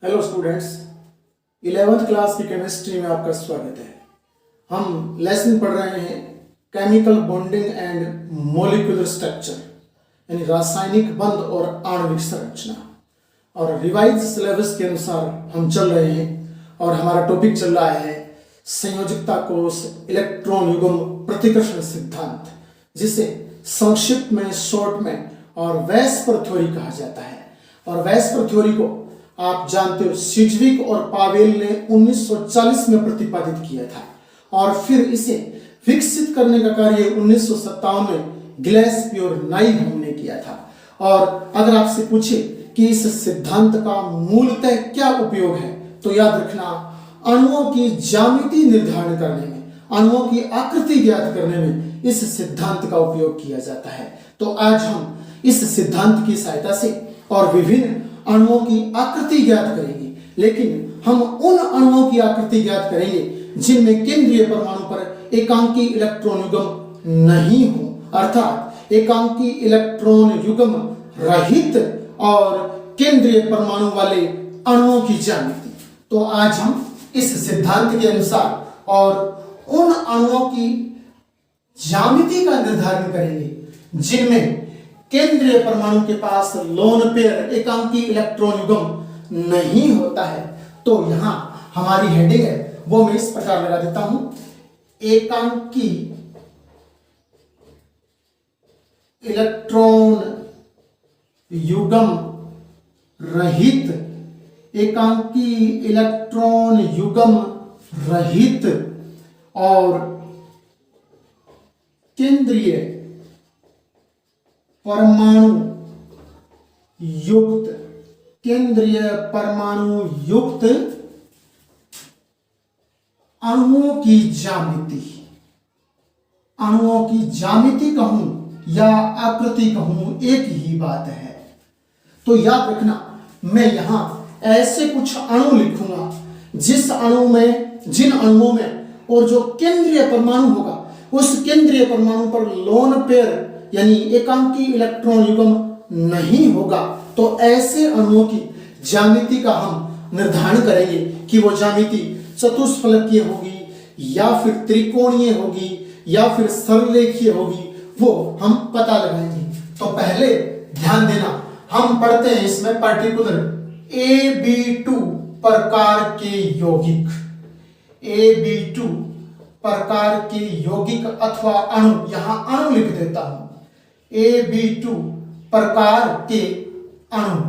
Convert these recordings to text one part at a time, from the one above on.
Hello students, 11th class की chemistry में आपका स्वागत है। हम लेसन पढ़ रहे हैं chemical bonding and molecular structure, यानी रासायनिक बंध और आणविक संरचना। और रिवाइज सिलेबस के अनुसार हम चल रहे हैं और हमारा टॉपिक चल रहा है संयोजकता कोष इलेक्ट्रॉन युग्म प्रतिकर्षण सिद्धांत, जिसे संक्षिप्त में, शॉर्ट में और वेस्पर थ्योरी कहा जाता है। और वेस्पर थ्योरी को आप जानते हो, सिजविक और पावेल ने 1940 में प्रतिपादित किया था और फिर इसे विकसित करने का कार्य 1957 में गिलेस्पी और नाइबॉम ने किया था। और अगर आपसे पूछे कि इस सिद्धांत का मूलतः क्या उपयोग है, तो याद रखना, अणुओं की ज्यामिति निर्धारण करने में, अणुओं की आकृति ज्ञात करने में इस सिद्धांत का उपयोग किया जाता है। तो आज हम इस सिद्धांत की सहायता से और विभिन्न अणुओं की आकृति ज्ञात करेंगे, लेकिन हम उन अणुओं की आकृति ज्ञात करेंगे जिनमें केंद्रीय परमाणु पर एकांकी इलेक्ट्रॉन युग्म नहीं हो, अर्थात एकांकी इलेक्ट्रॉन युग्म रहित और केंद्रीय परमाणु वाले अणुओं की ज्यामिति। तो आज हम इस सिद्धांत के अनुसार और उन अणुओं की ज्यामिति का निर्धारण करेंगे जिनमें केंद्रीय परमाणु के पास लोन पेयर एकांकी इलेक्ट्रॉन युग्म नहीं होता है। तो यहां हमारी हेडिंग है वो मैं इस प्रकार लगा देता हूं, एकांकी इलेक्ट्रॉन युग्म रहित, एकांकी इलेक्ट्रॉन युग्म रहित और केंद्रीय परमाणु युक्त, केंद्रीय परमाणु युक्त अणुओं की ज्यामिति, अणुओं की ज्यामिति कहूं या आकृति कहूं, एक ही बात है। तो याद रखना, मैं यहां ऐसे कुछ अणु लिखूंगा जिस अणु में, जिन अणुओं में और जो केंद्रीय परमाणु होगा उस केंद्रीय परमाणु पर लोन पेयर यानी एकांकी इलेक्ट्रॉन युग्म नहीं होगा। तो ऐसे अणुओं की ज्यामिति का हम निर्धारण करेंगे कि वो ज्यामिति चतुष्फलकीय होगी या फिर त्रिकोणीय होगी या फिर सरलरेखीय होगी, वो हम पता लगाएंगे। तो पहले ध्यान देना, हम पढ़ते हैं इसमें पर्टिकुलर Ab2 प्रकार के यौगिक, Ab2 प्रकार के यौगिक अथवा अणु, यहां अणु लिख देता हूं, Ab2 प्रकार के अणु।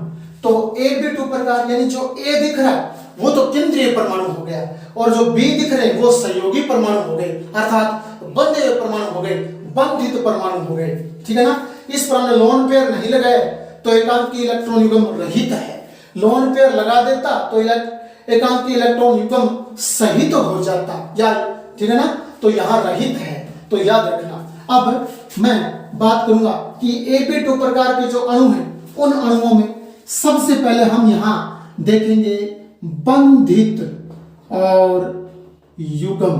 तो Ab2 प्रकार यानी जो A दिख रहा है वो तो केंद्रीय परमाणु हो गया और जो B दिख रहे हैं वो सहयोगी परमाणु हो गए, अर्थात बंधे हुए परमाणु हो गए, बंधित परमाणु हो गए। ठीक है ना। इस पर हमने लोन पेयर नहीं लगाया तो एकांकी इलेक्ट्रॉन युग्म रहित है, लोन पेयर लगा देता तो एकांकी इलेक्ट्रॉन युग्म सहित हो जाता, या ठीक है ना। तो यहां रहित है, तो याद रखना। अब मैं बात करूंगा कि Ab2 प्रकार के जो अणु हैं उन अणुओं में सबसे पहले हम यहां देखेंगे बंधित और युग्म,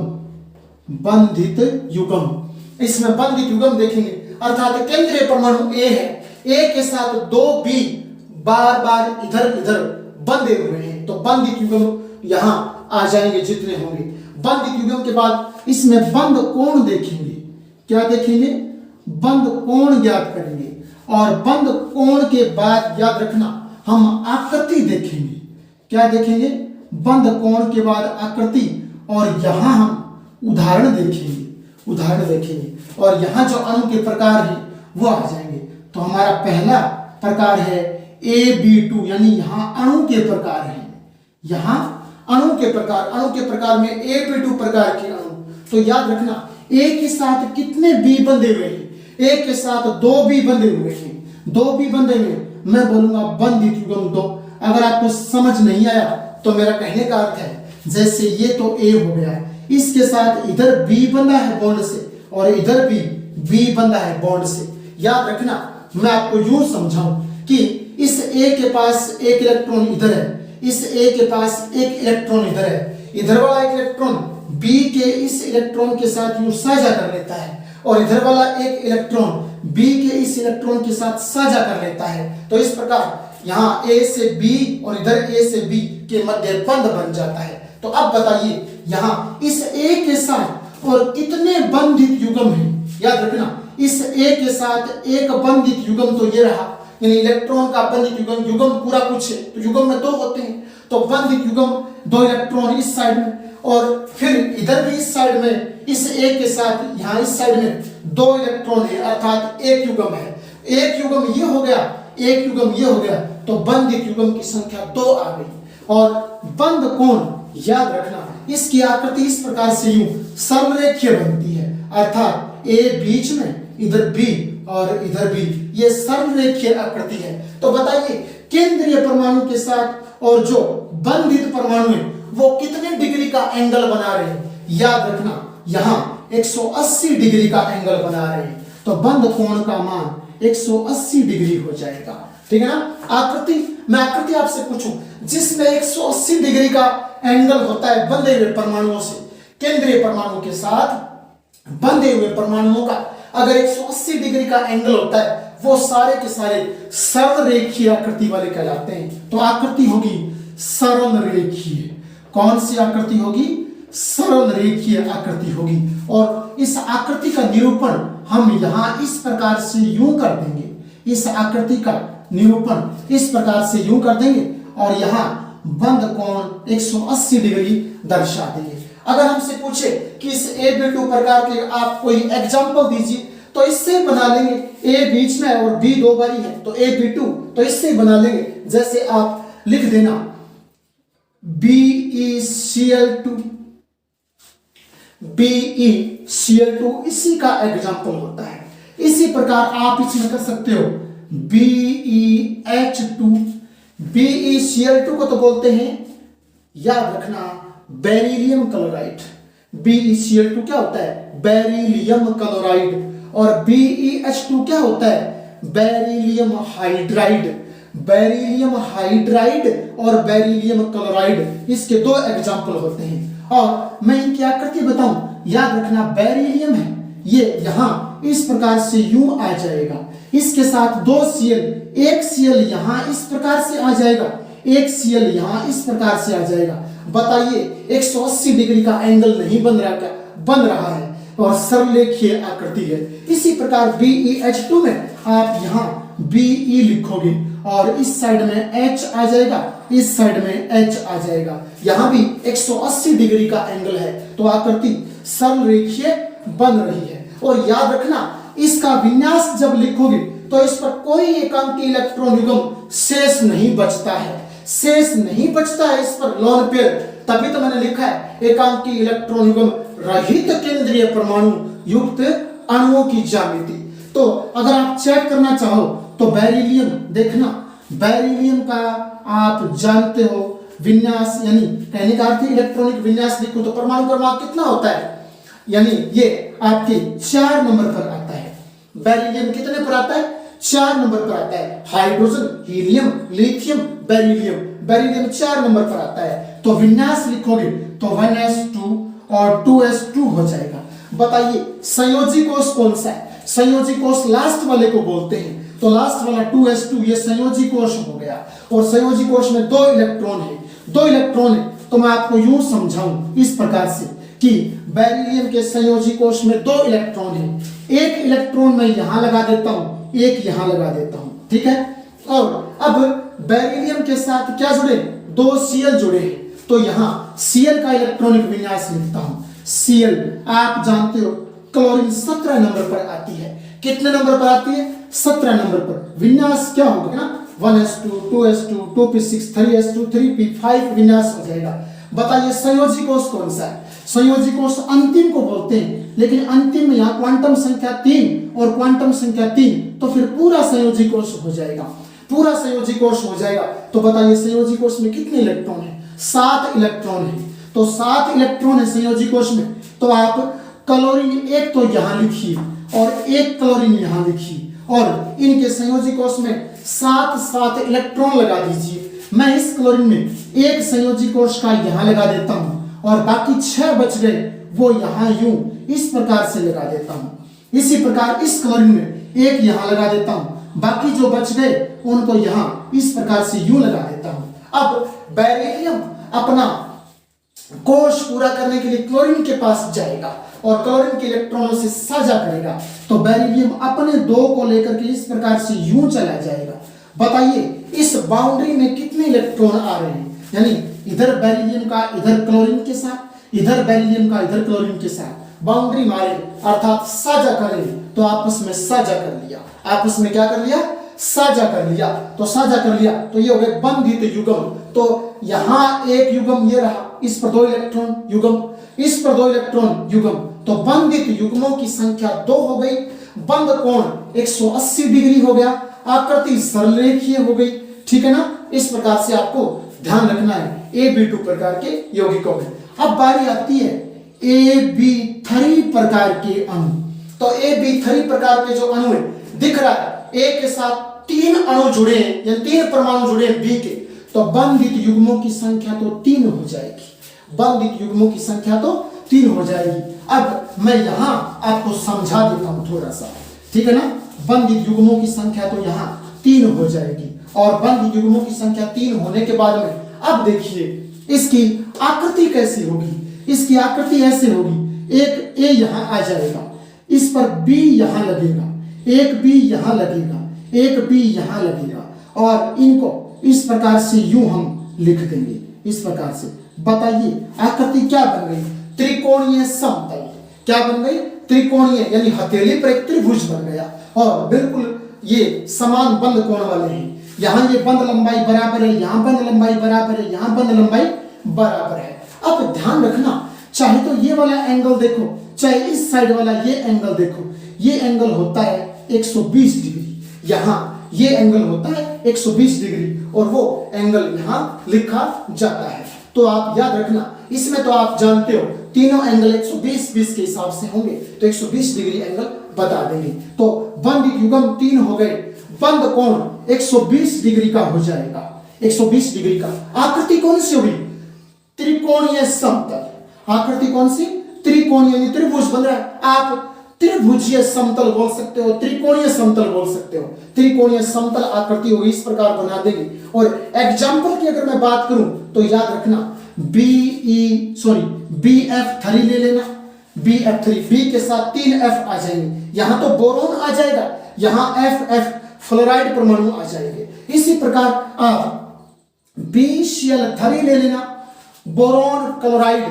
बंधित युग्म। इसमें बंधित युग्म देखेंगे, अर्थात केंद्रीय परमाणु A है, A के साथ दो B बार बार इधर उधर बंधे हुए हैं, तो बंधित युग्म यहां आ जाएंगे जितने होंगे। बंधित युग्म के बाद इसमें बंध कोण देखेंगे, क्या देखेंगे, बंध कोण ज्ञात करेंगे और बंध कोण के बाद याद रखना हम आकृति देखेंगे, क्या देखेंगे, बंध कोण के बाद आकृति, और यहां हम उदाहरण देखेंगे, उदाहरण देखेंगे और यहां जो अणु के प्रकार हैं वो आ जाएंगे। तो हमारा पहला प्रकार है Ab2, यानी यहां अणु के प्रकार हैं, यहां अणु के प्रकार, अणु के प्रकार में Ab2 प्रकार के अणु। तो याद रखना, A के साथ कितने B बंधे हुए हैं, A के साथ दो B बंधे हुए हैं, दो B बंधे हुए, मैं बोलूंगा बंधित युग्म दो। अगर आपको समझ नहीं आया तो मेरा कहने का अर्थ है, जैसे ये तो A हो गया, इसके साथ इधर B बंधा है बॉन्ड से और इधर भी B बंधा है बॉन्ड से। याद रखना, मैं आपको यूं समझाऊं कि इस A के पास एक इलेक्ट्रॉन इधर है, इस A के पास एक इलेक्ट्रॉन इधर है, इधर वाला एक इलेक्ट्रॉन B के इस इलेक्ट्रॉन के साथ यूं साझा कर लेता है और इधर वाला एक इलेक्ट्रॉन B के इस इलेक्ट्रॉन के साथ साझा कर लेता है। तो इस प्रकार यहाँ ए से बी और इधर ए से बी के मध्य बंध बन जाता है। तो अब बताइए यहाँ इस ए के साथ और कितने बंधित युग्म हैं? याद रखना, इस ए के साथ एक बंधित युग्म तो ये रहा, यानी इलेक्ट्रॉन का बंधित युग्म पूरा कुछ है, तो युग्म में 2 होते हैं, तो बंधित युग्म 2 इलेक्ट्रॉन इस साइड में और फिर इधर भी इस साइड में इस ए के साथ यहाँ इस साइड में 2 इलेक्ट्रॉन है, अर्थात एक युग्म है। एक युग्म ये हो गया, एक युग्म ये हो गया, तो बंधित युग्म की संख्या 2 आ गई। और बंध कोण याद रखना, इसकी आकृति इस प्रकार से यूं समरेखीय बनती है, अर्थात ए बीच में, इधर बी और इधर बी, ये समरेखीय आकृति है। तो बताइए केंद्रीय परमाणु के साथ और जो बंधित परमाणु है वो कितने डिग्री का एंगल बना रहे हैं? याद रखना, यहाँ 180 डिग्री का एंगल बना रहे हैं, तो बंध कोण का मान 180 डिग्री हो जाएगा। ठीक है ना? मैं आकृति आपसे पूछूं जिसमें 180 डिग्री का एंगल होता है बंधे हुए परमाणुओं से, केंद्रीय परमाणु के साथ बंधे हुए परमाणुओं का अगर 180 डिग्री का एंगल होता है, वो सारे के सारे सरल रेखीय आकृति वाले कहलाते हैं। तो आकृति होगी सरल रेखीय। कौन सी आकृति होगी? सरल रेखीय आकृति होगी। और इस आकृति का निरूपण हम यहां इस प्रकार से यूं कर देंगे, इस आकृति का निरूपण इस प्रकार से यूं कर देंगे और यहां बंध कोण 180 डिग्री दर्शा देंगे। अगर हमसे पूछे कि इस AB2 प्रकार के आप कोई एग्जांपल दीजिए, तो इससे बना लेंगे, ए बीच में और बी 2 बारी है, तो AB2, तो इससे बना लेंगे। जैसे आप लिख देना BeCl2, BeCl2 इसी का एग्जांपल होता है। इसी प्रकार आप इसमें कर सकते हो BeH2, BeCl2 को तो बोलते हैं, याद रखना, बेरिलियम क्लोराइड। BeCl2 क्या होता है? Beryllium chloride. और BeH2 क्या होता है? Beryllium hydride. बेरिलियम हाइड्राइड और बेरिलियम क्लोराइड, इसके 2 एग्जांपल होते हैं। और मैं इनकी आकृति बताऊं, याद रखना, बेरिलियम है, ये यहां इस प्रकार से यूं आ जाएगा, इसके साथ 2 Cl, एक Cl यहां इस प्रकार से आ जाएगा, एक Cl यहां इस प्रकार से आ जाएगा। बताइए 180 डिग्री का एंगल नहीं बन रहा क्या? बन रहा है और सरलेखीय आकृति है। इसी प्रकार BeH2 में आप यहाँ Be लिखोगे और इस साइड में H आ जाएगा, इस साइड में H आ जाएगा, यहाँ भी 180 डिग्री का एंगल है, तो आकृति सरलेखीय बन रही है। और याद रखना, इसका विन्यास जब लिखोगे तो इस पर कोई एकांकी इलेक्ट्रॉन युग्म शेष नहीं बचता है, शेष नहीं बचता है इस पर लोन पेयर। तभी तो मैंने लिखा है एकांकी इलेक्ट्रॉन युग्म रहित केंद्रीय परमाणु युक्त अणुओं की ज्यामिति। तो अगर आप चेक करना चाहो तो बेरिलियम देखना, बेरिलियम का आप जानते हो विन्यास, यानी कहने का अर्थ इलेक्ट्रॉनिक विन्यास लिखो तो परमाणु क्रमांक कितना होता है, यानी ये आपके 4 नंबर पर आता है। बेरिलियम कितने पर आता है? 4 नंबर पर आता है। Hydrogen, helium, lithium, beryllium, beryllium 4 number पर आता है। तो विन्यास लिखोगे तो 1s2 और 2s2 हो जाएगा। बताइए संयोजी कोष कौन सा है? संयोजी कोष लास्ट वाले को बोलते हैं, तो लास्ट वाला 2s2 ये संयोजी कोष हो गया। और संयोजी कोष में 2 इलेक्ट्रॉन है, 2 इलेक्ट्रॉन है। तो मैं आपको यूं समझाऊं इस प्रकार से कि बेरिलियम के संयोजी कोष में 2 इलेक्ट्रॉन है, एक इलेक्ट्रॉन मैं यहां लगा देता हूं, एक यहां लगा देता हूं, ठीक है। और अब बेरिलियम के साथ क्या जुड़े? 2 Cl जुड़े हैं, तो यहां Cl का इलेक्ट्रॉनिक विन्यास लिखता हूं। Cl आप जानते हो क्लोरीन 17 नंबर पर आती है। कितने नंबर पर आती है? 17 नंबर पर। विन्यास क्या होगा ना, 1s2, 2s2, 2p6, 3s2, 3p5 विन्यास हो जाएगा। बताइए संयोजी कोष कौन सा है? संयोजी कोष अंतिम को बोलते हैं, लेकिन अंतिम में यहाँ क्वांटम संख्या 3 और क्वांटम संख्या 3, तो फिर पूरा संयोजी कोष हो जाएगा, पूरा संयोजी कोष हो जाएगा। तो बताइए संयोजी कोष में कितने इलेक्ट्रॉन है? 7 इलेक्ट्रॉन है। तो 7 इलेक्ट्रॉन है संयोजी कोष में, तो आप क्लोरीन एक तो यहां लिखिए और एक क्लोरीन यहां लिखिए और इनके संयोजी कोष में 7 इलेक्ट्रॉन लगा दीजिए। मैं इस क्लोरीन में एक संयोजी कोष का यहां लगा देता हूं और बाकी 6 बच गए वो यहां यूं इस प्रकार से लगा देता हूं। इसी प्रकार इस क्लोरीन में एक यहां लगा देता हूं, बाकी जो बच गए उनको यहाँ इस प्रकार से यूं लगा देता हूं। अब बेरिलियम अपना कोष पूरा करने के लिए क्लोरीन के पास जाएगा और क्लोरीन के इलेक्ट्रॉनों से साझा करेगा, तो बेरिलियम अपने 2 को लेकर के इस प्रकार से यूं चला जाएगा। बताइए इस बाउंड्री में कितने इलेक्ट्रॉन आ रहे हैं, यानी इधर बेरिलियम का इधर क्लोरीन के साथ, इधर बेरिलियम का इधर क्लोरीन के साथ बाउंड्री मारे अर्थात साझा करें, तो आपस में साझा कर लिया। आपस में क्या कर लिया? साझा कर लिया। तो साझा कर लिया तो ये हो गए बंधित युग्म। तो यहां एक युग्म ये रहा, इस पर 2 इलेक्ट्रॉन युग्म, इस पर 2 इलेक्ट्रॉन युग्म, तो बंधित युग्मों की संख्या 2 हो गई। बंध कोण 180 डिग्री हो गया, आकृति सरलरेखीय हो गई। ठीक है ना, इस प्रकार से आपको ध्यान रखना है AB2 प्रकार के यौगिकों में। अब बारी आती है AB3 प्रकार के अणु। तो AB3 प्रकार के जो अणु है, दिख रहा है A के साथ 3 अणु जुड़े हैं या 3 परमाणु जुड़े हैं B के, तो बंधित युग्मों की संख्या तो 3 हो जाएगी। बंधित युग्मों की संख्या तो 3 हो जाएगी। अब मैं यहां आपको समझा देता हूं थोड़ा सा, ठीक है ना। बंधित युग्मों की संख्या तो यहाँ 3 हो जाएगी और बंधित युग्मों की संख्या 3 होने के बाद में अब देखिए इसकी आकृति कैसी होगी। इसकी आकृति ऐसे होगी, एक A यहां आ जाएगा, इस पर B यहां लगेगा, एक B यहां लगेगा, एक B यहां लगेगा और इनको इस प्रकार से यूं हम लिख देंगे इस प्रकार से। बताइए आकृति क्या बन गई? त्रिकोणीय समतल। क्या बन गई? त्रिकोणीय, यानी हथेली पर एक त्रिभुज बन गया और बिल्कुल ये समान बंद कोण वाले हैं। यहाँ ये बंद लंबाई बराबर है, यहाँ बंद लंबाई बराबर है, यहाँ बंद लंबाई बराबर है। अब ध्यान रखना, चाहे तो ये वाला एंगल देखो, चाहे इस साइड वाला ये एंगल देखो, ये एंगल होता है 120 डिग्री, यहाँ ये एंगल होता है 120 डिग्री और वो एंगल यहाँ लिखा जाता है। तो आप याद रखना, इसमें तो आप जानते हो तीनों एंगल 120 के हिसाब से होंगे, तो 120 डिग्री एंगल बता देंगे। तो बंधित युग्म 3 हो गए, बंद कोण 120 डिग्री का हो जाएगा, 120 डिग्री का। आकृति कौन सी होगी? त्रिकोणीय समतल। आकृति कौन सी? त्रिकोणीय, यानी त्रिभुज बन रहा है। आप त्रिभुजीय समतल बोल सकते हो, त्रिकोणीय समतल बोल सकते हो। त्रिकोणीय समतल आकृति होगी, इस प्रकार बना देंगे। और एग्जाम्पल की अगर मैं बात करूं तो याद रखना BF3 ले लेना, BF3, B के साथ 3 F आ जाएंगे, यहां तो बोरोन आ जाएगा, यहां FF फ्लोराइड परमाणु आ जाएंगे। इसी प्रकार आप BCl3 ले लेना, बोरोन क्लोराइड,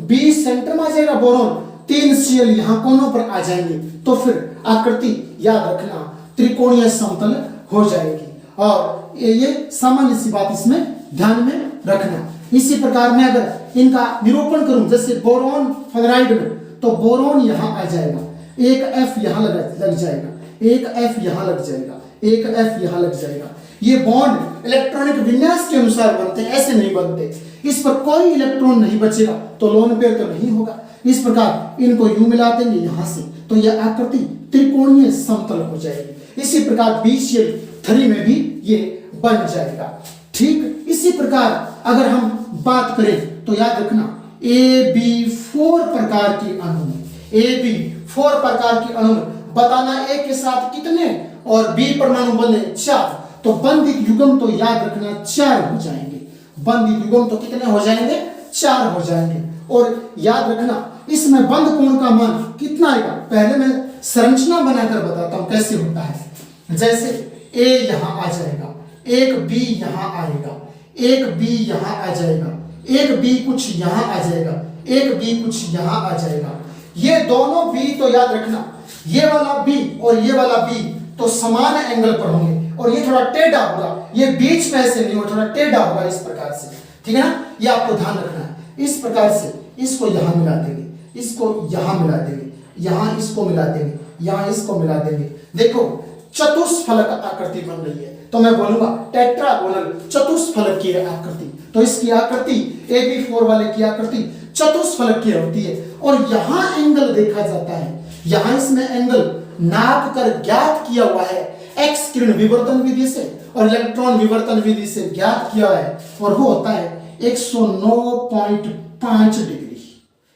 B सेंटर में आ जाएगा बोरोन, 3 Cl यहां कोनों पर आ जाएंगे। तो फिर आकृति याद रखना त्रिकोणीय समतल हो जाएगी और ये सामान्य सी बात इसमें ध्यान में रखना। इसी प्रकार मैं अगर इनका निरूपण करूं, जैसे बोरोन फ्लोराइड में, तो बोरोन यहां आ जाएगा, एक F यहां लग जाएगा, एक F यहां लग जाएगा, एक F यहां लग जाएगा। ये बॉन्ड इलेक्ट्रॉनिक विन्यास के अनुसार बनते हैं, ऐसे नहीं बनते। इस पर कोई इलेक्ट्रॉन नहीं बचेगा तो लोन पेयर तो नहीं होगा। इस प्रकार इनको यूं मिला देंगे यहां से, तो यह आकृति त्रिकोणीय समतल हो जाएगी। इसी प्रकार BCl3 में भी ये बन जाएगा। ठीक इसी प्रकार अगर हम बात करें तो याद रखना AB4 प्रकार के अणु में, AB4 प्रकार के अणु में बताना A के साथ कितने और B परमाणु बने 4, तो बंधित युग्म तो याद रखना 4 हो जाएंगे। बंधित युग्म तो कितने हो जाएंगे? 4 हो जाएंगे। और याद रखना इसमें बंद कोण का मान कितना आएगा? पहले मैं संरचना बनाकर बताता हूं कैसे होता है। जैसे A यहां आ जाएगा, एक B यहां आएगा, एक B यहां आ जाएगा, एक B कुछ यहां आ जाएगा, एक B कुछ यहां आ जाएगा। ये दोनों B तो याद रखना, ये वाला B और ये वाला B तो समान एंगल पर होंगे और ये थोड़ा टेढ़ा होगा, ये बीच में ऐसे नहीं होगा, थोड़ा टेढ़ा होगा इस प्रकार से। ठीक है ना, ये आपको ध्यान रखना है। इस प्रकार से इसको यहां मिला देंगे, इसको यहां मिला देंगे, यहां इसको मिला देंगे, यहां इसको मिला देंगे। देखो चतुष्फलक आकृति बन रही है, तो मैं बोलूंगा टेट्रागोनल चतुष्फलक की आकृति। तो इसकी आकृति AB4 वाले की आकृति चतुष्फलक की होती है। और यहां एंगल देखा जाता है, यहां इसमें एंगल नाप कर ज्ञात किया हुआ है, एक्स किरण विवर्तन विधि से और इलेक्ट्रॉन विवर्तन विधि से ज्ञात किया है, और वो होता है 109.5 डिग्री।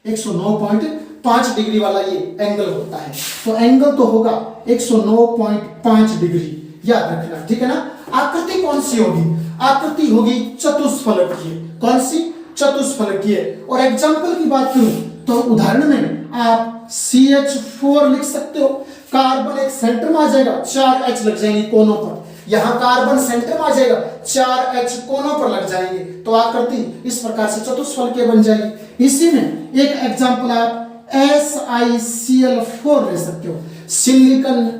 109.5 डिग्री वाला ये एंगल होता है। तो एंगल तो होगा 109.5 डिग्री, याद रखना। ठीक है ना। आकृति कौन सी होगी? आकृति होगी चतुष्फलकीय। कौन सी? चतुष्फलकीय। और एग्जाम्पल की बात करूं तो उदाहरण में आप CH4 लिख सकते हो। कार्बन एक सेंटर में आ जाएगा, 4 H लग जाएंगे कोनों पर। यहां कार्बन सेंटर में आ जाएगा, 4 H कोनों पर लग जाएंगे, तो आकृति इस प्रकार से चतुष्फलकीय बन जाएगी। इसी में एक एग्जाम्पल आप SiCl4 ले सकते हो, सिलिकॉन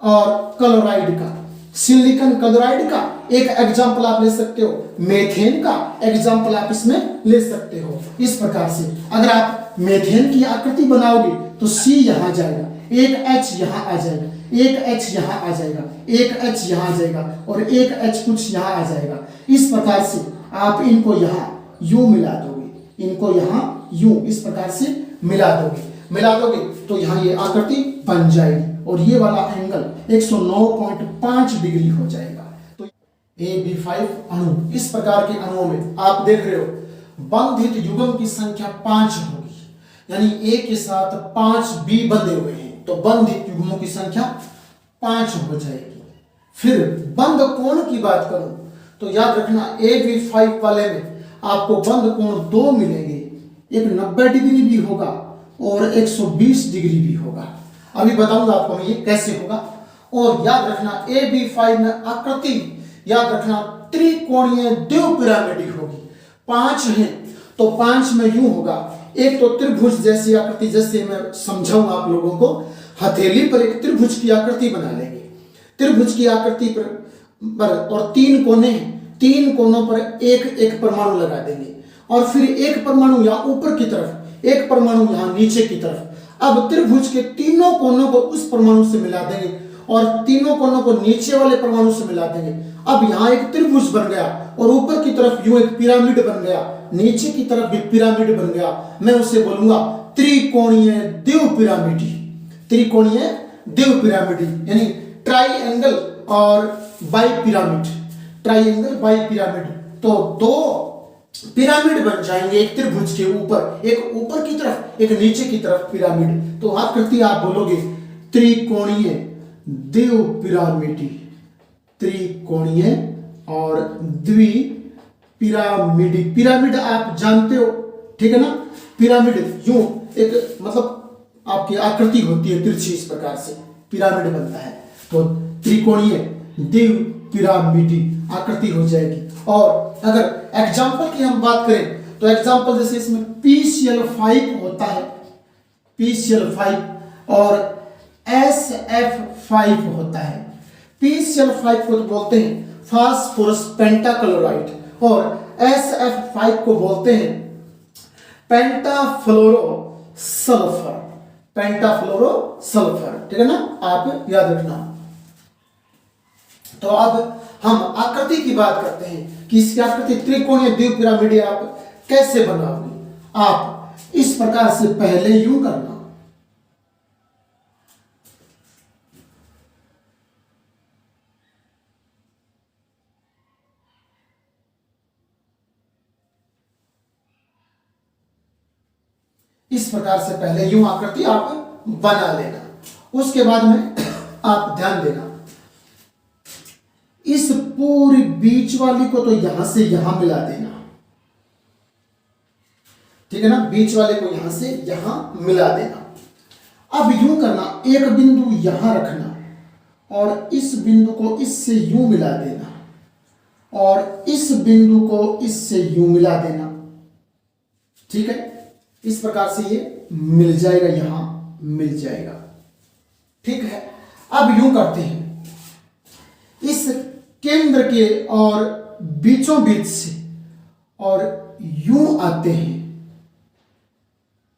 और क्लोराइड का। सिलिकॉन क्लोराइड का एक एग्जाम्पल आप ले सकते हो, मेथेन का एग्जाम्पल आप इसमें ले सकते हो। इस प्रकार से अगर आप मेथेन की आकृति बनाओगे तो C यहां जाएगा, एक H यहां आ जाएगा, एक H यहां आ जाएगा, एक H यहां आ जाएगा और एक H कुछ यहां आ जाएगा। इस प्रकार से आप इनको यहां यूं मिला दोगे, इनको यहां यूं इस प्रकार से मिला दोगे तो यहां ये आकृति बन जाएगी और ये वाला एंगल 109.5 डिग्री हो जाएगा। तो AB5 अणु, इस प्रकार के अणुओं में आप देख रहे हो बंधित युग्म की संख्या 5 होगी, यानी A के साथ 5 B बंधे हुए हैं तो बंधित युग्मों की संख्या 5 हो जाएगी। फिर बंध कोण की बात करूं तो याद रखना AB5 वाले में आपको बंध कोण 2 मिलेंगे, एक 90 डिग्री भी होगा और 120 डिग्री भी होगा। अभी बताऊंगा आपको ये कैसे होगा। और याद रखना AB5 में आकृति याद रखना त्रिकोणीय द्विपिरामिडी होगी। 5 है तो 5 में यूं होगा, एक तो त्रिभुज जैसी आकृति, जैसे मैं समझाऊंगा आप लोगों को, हथेली पर एक त्रिभुज की आकृति बना लेंगे। त्रिभुज की आकृति पर और 3 कोने हैं, 3 कोनों पर एक एक परमाणु लगा देंगे और फिर एक परमाणु यहाँ ऊपर की तरफ, एक परमाणु यहाँ नीचे की तरफ। अब त्रिभुज के तीनों कोनों को उस परमाणु से मिला देंगे और तीनों कोनों को नीचे वाले परमाणु से मिला देंगे। अब यहाँ एक त्रिभुज बन गया और ऊपर की तरफ यूं एक पिरामिड बन गया, नीचे की तरफ भी पिरामिड बन गया। मैं उसे बोलूंगा त्रिकोणीय द्विपिरामिडी। त्रिकोणीय द्विपिरामिडी यानी ट्राइएंगल और बाइपिरामिड, ट्राइएंगल बाइपिरामिड। तो 2 पिरामिड बन जाएंगे, एक त्रिभुज के ऊपर, एक ऊपर की तरफ एक नीचे की तरफ पिरामिड। तो आकृति आप बोलोगे त्रिकोणीय द्विपिरामिडी, त्रिकोणीय और द्विपिरामिडी। पिरामिड आप जानते हो, ठीक है ना? पिरामिड यूं एक मतलब आपकी आकृति होती है तिरछी, इस प्रकार से पिरामिड बनता है। तो त्रिकोणीय द्विपिरामिडी आकृति हो जाएगी। और अगर एग्जाम्पल की हम बात करें तो एग्जाम्पल जैसे इसमें PCl5 होता है, PCl5 और SF5 होता है। PCl5 को तो बोलते हैं फास्फोरस पेंटाक्लोराइड और SF5 को बोलते हैं पेंटाफ्लोरो सल्फर, पेंटाफ्लोरो सल्फर, ठीक है ना? आप याद रखना। तो अब हम आकृति की बात करते हैं कि इसकी आकृति त्रिकोणीय द्विपिरामिडी आप कैसे बनाओगे। आप इस प्रकार से पहले यूं करना, इस प्रकार से पहले यूं आकृति आप बना लेना। उसके बाद में आप ध्यान देना, इस पूरी बीच वाली को तो यहां से यहां मिला देना, ठीक है ना? बीच वाले को यहां से यहां मिला देना। अब यूं करना, एक बिंदु यहां रखना और इस बिंदु को इससे यूं मिला देना और इस बिंदु को इससे यूं मिला देना, ठीक है? इस प्रकार से ये मिल जाएगा, यहां मिल जाएगा, ठीक है? अब यूं करते हैं, इस केंद्र के और बीचों बीच से और यूं आते हैं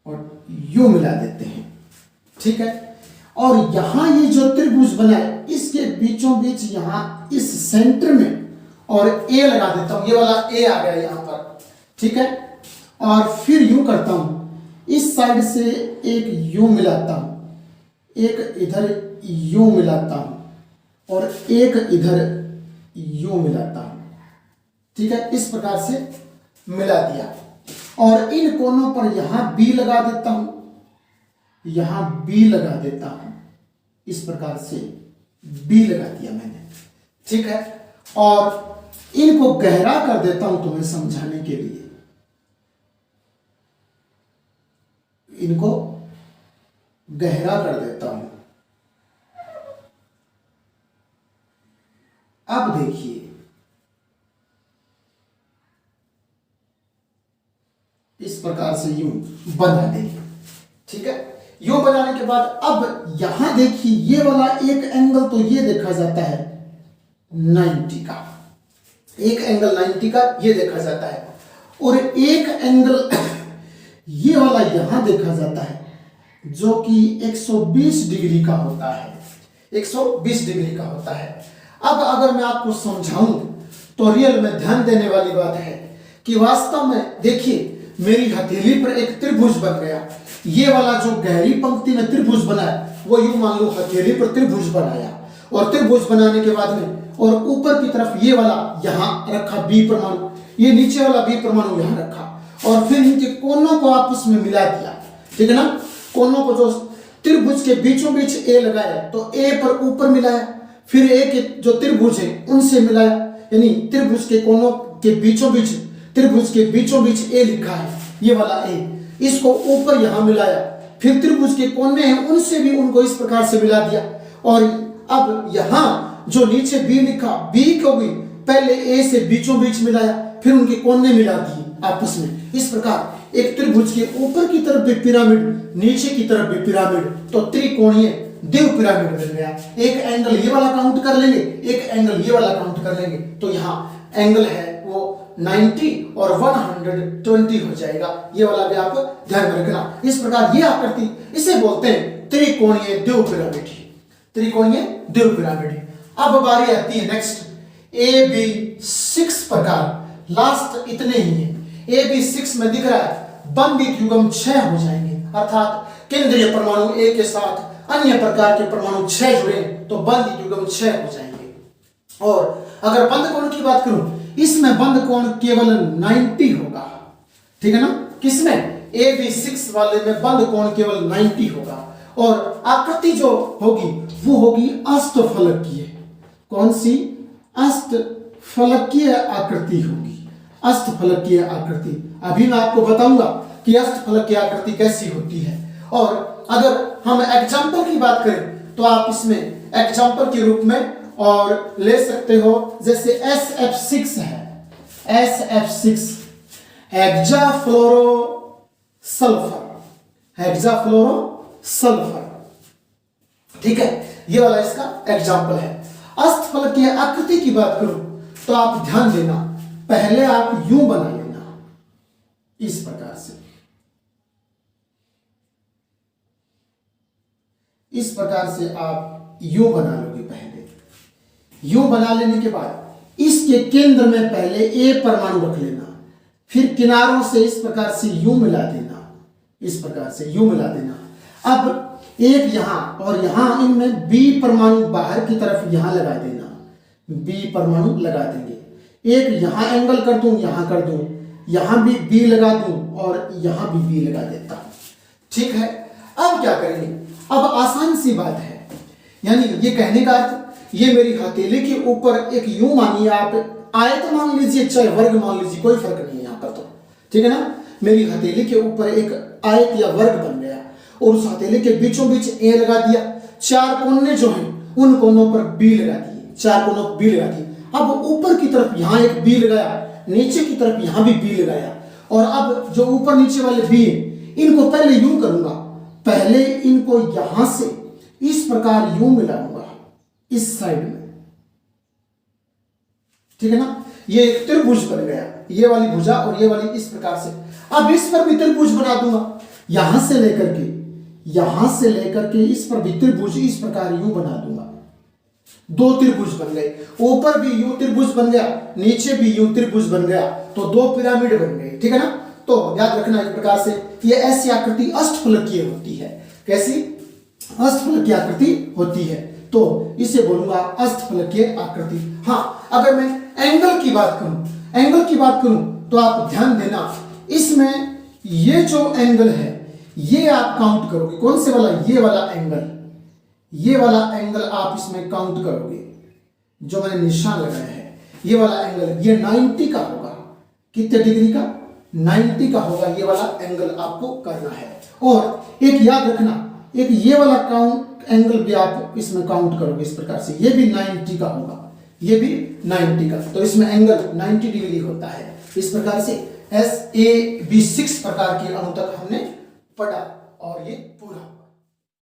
और यूं मिला देते हैं, ठीक है? और यहां ये जो त्रिभुज बना है इसके बीचों बीच यहां इस सेंटर में और ए लगा देता हूं, ये वाला ए आ गया यहां पर, ठीक है? और फिर यूं करता हूं, इस साइड से एक यूं मिलाता हूं, एक इधर यूं मिलाता हूं और एक इधर यूं मिलाता हूं, ठीक है? इस प्रकार से मिला दिया और इन कोनों पर यहां बी लगा देता हूं, यहां बी लगा देता हूं, इस प्रकार से बी लगा दिया मैंने, ठीक है? और इनको गहरा कर देता हूं तुम्हें समझाने के लिए। इनको गहरा कर देता हूं। अब देखिए, इस प्रकार से यूं बना देंगे, ठीक है। यूं बनाने के बाद अब यहां देखिए, ये वाला एक एंगल तो ये देखा जाता है 90 का, एक एंगल 90 का ये देखा जाता है, और एक एंगल ये वाला यहां देखा जाता है जो कि 120 डिग्री का होता है, 120 डिग्री का होता है। अब अगर मैं आपको समझाऊं तो रियल में ध्यान देने वाली बात है कि वास्तव में देखिए, मेरी हथेली पर एक त्रिभुज बन गया। ये वाला जो गहरी पंक्ति में त्रिभुज बना है वो यूं मान लो हथेली पर त्रिभुज बनाया, और त्रिभुज बनाने के बाद में और ऊपर की तरफ ये वाला यहां रखा बी परमाणु, ये नीचे वाला बी परमाणु यहां रखा, और फिर इनके कोनों को आपस में मिला दिया, ठीक है ना। कोनों को जो त्रिभुज के बीचों बीच ए लगाया तो ए पर ऊपर मिलाया, फिर ए के जो त्रिभुज है उनसे मिलाया, यानी त्रिभुज के कोनों के बीचों बीच, त्रिभुज के बीचों बीच ए लिखा है, ये वाला ए, इसको ऊपर यहां मिलाया, फिर त्रिभुज के कोने हैं उनसे भी उनको इस प्रकार से मिला दिया, और अब यहां जो नीचे बी लिखा, बी को भी पहले ए से बीचों बीच मिलाया, फिर उनके कोने मिला दिए आपस में। इस प्रकार एक त्रिभुज के ऊपर की तरफ भी पिरामिड, नीचे की तरफ भी पिरामिड, तो त्रिकोणीय द्विव पिरामिड बन गया। एक एंगल ये वाला काउंट कर लेंगे, एक एंगल ये वाला काउंट कर लेंगे, तो यहाँ एंगल है वो 90 और 120 हो जाएगा। ये वाला भी आप ध्यान में रखना। इस प्रकार ये आकृति, इसे बोलते हैं त्रिकोणीय द्विव पिरामिड, त्रिकोणीय द्विव पिरामिड। अब बारी आती है नेक्स्ट AB6 प्रकार, लास्ट इतने ही है। AB6 में दिख रहा है बंधित युग्म 6 हो जाएंगे, अर्थात केंद्रीय परमाणु A के साथ अन्य प्रकार के परमाणु 6 जुड़े तो बंधित युग्म 6 हो जाएंगे। और अगर बंध कोण की बात करूं, इसमें बंध कोण केवल 90 होगा, ठीक है ना। किसमें? AB6 वाले में बंध कोण केवल 90 होगा, और आकृति जो होगी वो होगी अष्टफलकीय। कौन सी? अष्टफलकीय आकृति होगी, अष्टफलकीय आकृति। अभी मैं आपको बताऊंगा कि अष्टफलकीय आकृति कैसी होती है। और अगर हम एग्जाम्पल की बात करें तो आप इसमें एग्जाम्पल के रूप में और ले सकते हो, जैसे SF6 है, SF6 हेक्साफ्लोरो सल्फर, हेक्साफ्लोरो सल्फर, ठीक है। ये वाला इसका एग्जाम्पल है। अष्टफलकीय आकृति की बात करूं तो आप ध्यान देना, पहले आप यूं बना लेना, इस प्रकार से, इस प्रकार से आप यूं बना लोगे। पहले यूं बना लेने के बाद इसके केंद्र में पहले ए परमाणु रख लेना, फिर किनारों से इस प्रकार से यूं मिला देना, इस प्रकार से यूं मिला देना। अब एक यहां और यहां, इनमें बी परमाणु बाहर की तरफ यहां लगा देना, बी परमाणु लगा देंगे। एक यहां एंगल कर दूं, यहां कर दूं, यहां भी बी लगा दूं और यहां भी बी लगा देता हूं, ठीक है। अब क्या करेंगे? अब आसान सी बात है, यानी ये कहने का अर्थ, ये मेरी हथेली के ऊपर एक यूं मानिए आप, आयत मान लीजिए चाहे वर्ग मान लीजिए, कोई फर्क नहीं है यहां पर, तो ठीक है ना। मेरी हथेली के ऊपर एक आयत या वर्ग बन गया और उस हथेली के बीचों बीच ए लगा दिया, चार कोने जो हैं उन कोनों पर बी लगा दिए, चार कोनों पर बी लगा दिए। अब ऊपर की तरफ यहां एक बी लगाया, नीचे की तरफ यहां भी बी लगाया, और अब जो ऊपर नीचे वाले बी है इनको पहले यूं करूंगा, पहले इनको यहां से इस प्रकार यूं मिलाऊंगा इस साइड में, ठीक है ना। ये एक त्रिभुज बन गया, ये वाली भुजा और ये वाली इस प्रकार से। अब इस पर भी त्रिभुज बना दूंगा, यहां से लेकर के, यहां से लेकर के इस पर भी त्रिभुज इस प्रकार यूं बना दूंगा। दो त्रिभुज बन गए, ऊपर भी यूं त्रिभुज बन गया, नीचे भी यूं त्रिभुज बन गया, तो दो पिरामिड बन गए, ठीक है ना। तो याद रखना एक प्रकार से ये ऐसी आकृति अष्टफलकीय होती है। कैसी? अष्टफलकीय आकृति होती है, तो इसे बोलूंगा अष्टफलकीय आकृति। हाँ, अगर मैं एंगल की बात करूं, एंगल की बात करूं तो आप ध्यान देना, इसमें ये जो एंगल है ये आप काउंट करोगे। कौन से वाला? ये वाला एंगल, ये वाला एंगल आप इसमें काउंट करोगे, जो मैंने निशान लगाया है। ये वाला एंगल ये 90 का होगा। कितने डिग्री का? 90 का होगा। ये वाला एंगल आपको करना है। और एक याद रखना, एक ये वाला काउंट एंगल भी आप इसमें काउंट करोगे इस प्रकार से, ये भी 90 का होगा, ये भी 90 का। तो इसमें एंगल 90 डिग्री होता है। इस प्रकार से SAB6 प्रकार के अणु तक हमने पढ़ा और ये पूरा